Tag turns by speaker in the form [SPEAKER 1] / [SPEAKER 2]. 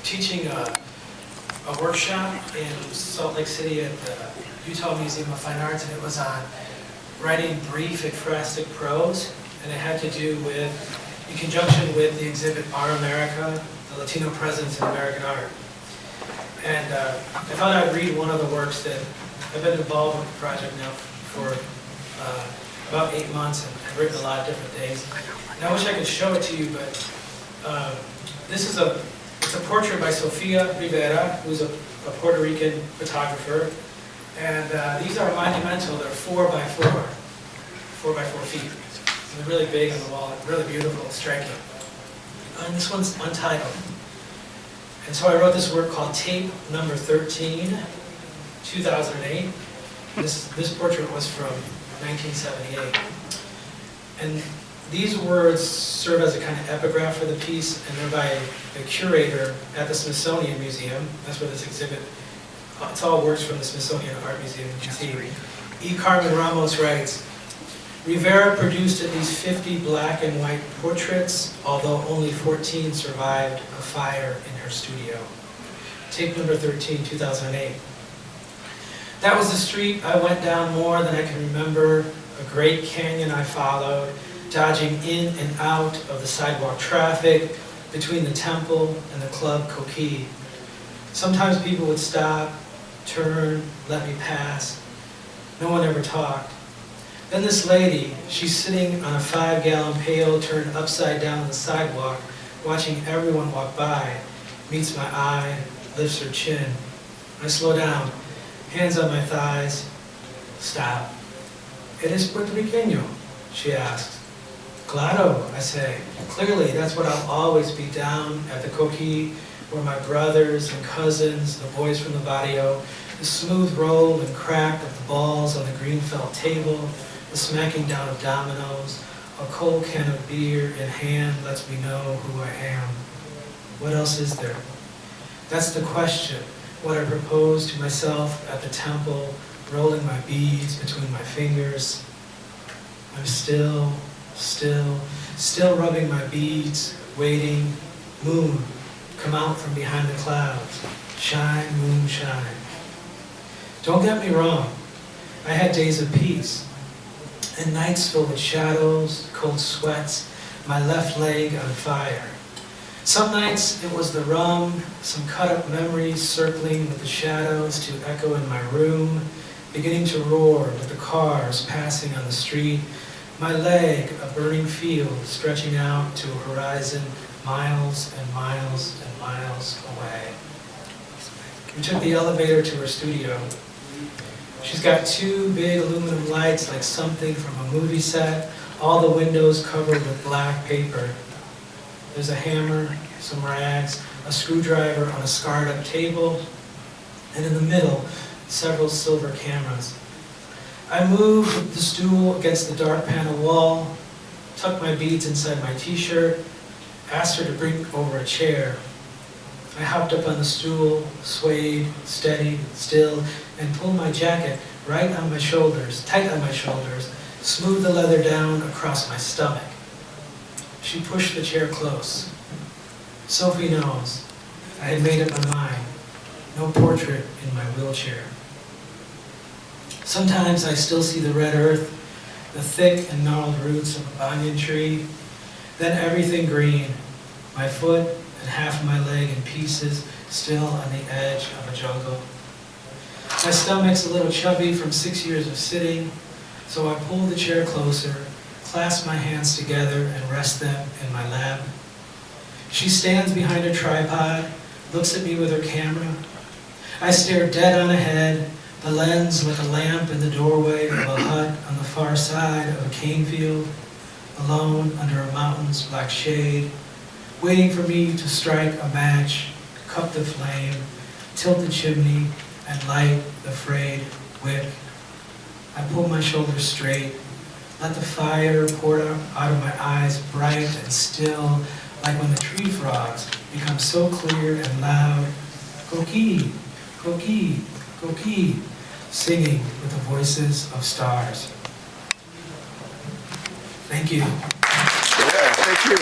[SPEAKER 1] teaching a workshop in Salt Lake City at the Utah Museum of Fine Arts, and it was on writing brief ekphrastic prose, and it had to do with, in conjunction with the exhibit Our America, the Latino presence in American art. And I thought I'd read one of the works that I've been involved with the project now for about 8 months, and I've written a lot of different things. And I wish I could show it to you, but this is it's a portrait by Sofia Rivera, who's a Puerto Rican photographer. And these are monumental. They're 4 by 4 feet. So they're really big on the wall, really beautiful, striking. And this one's untitled. And so I wrote this work called Tape Number 13, 2008. This portrait was from 1978. And these words serve as a kind of epigraph for the piece, and they're by the curator at the Smithsonian Museum. That's where this exhibit, it's all works from the Smithsonian Art Museum, you can see. E. Carmen Ramos writes, Rivera produced at least 50 black and white portraits, although only 14 survived a fire in her studio. Tape number 13, 2008. That was the street I went down more than I can remember, a great canyon I followed, dodging in and out of the sidewalk traffic, between the temple and the club Coquille. Sometimes people would stop, turn, let me pass. No one ever talked. Then this lady, she's sitting on a 5-gallon pail turned upside down on the sidewalk, watching everyone walk by, meets my eye, lifts her chin. I slow down, hands on my thighs. Stop. ¿Eres puertorriqueño? She asked. Claro, I say. Clearly, that's what I'll always be down at the Coquille, where my brothers and cousins, the boys from the barrio, the smooth roll and crack of the balls on the green felt table, the smacking down of dominoes, a cold can of beer in hand lets me know who I am. What else is there? That's the question, what I propose to myself at the temple, rolling my beads between my fingers. I'm still rubbing my beads, waiting. Moon, come out from behind the clouds. Shine, moon, shine. Don't get me wrong. I had days of peace, and nights filled with shadows, cold sweats, my left leg on fire. Some nights it was the rum, some cut-up memories circling with the shadows to echo in my room, beginning to roar with the cars passing on the street, my leg a burning field stretching out to a horizon miles and miles and miles away. We took the elevator to her studio. She's got 2 big aluminum lights like something from a movie set, all the windows covered with black paper. There's a hammer, some rags, a screwdriver on a scarred-up table, and in the middle, several silver cameras. I moved the stool against the dark panel wall, tucked my beads inside my t-shirt, asked her to bring over a chair. I hopped up on the stool, swayed, steadied, still, and pulled my jacket right on my shoulders, tight on my shoulders, smoothed the leather down across my stomach. She pushed the chair close. Sophie knows. I had made up my mind. No portrait in my wheelchair. Sometimes I still see the red earth, the thick and gnarled roots of a banyan tree, then everything green, my foot and half of my leg in pieces, still on the edge of a jungle. My stomach's a little chubby from 6 years of sitting, so I pull the chair closer, clasp my hands together and rest them in my lap. She stands behind a tripod, looks at me with her camera. I stare dead on ahead, the lens like a lamp in the doorway of a hut on the far side of a cane field, alone under a mountain's black shade, waiting for me to strike a match, cup the flame, tilt the chimney, and light the frayed wick. I pull my shoulders straight, let the fire pour out of my eyes bright and still, like when the tree frogs become so clear and loud. Coquille, coquille, coquille, singing with the voices of stars. Thank you.
[SPEAKER 2] Yeah, thank you.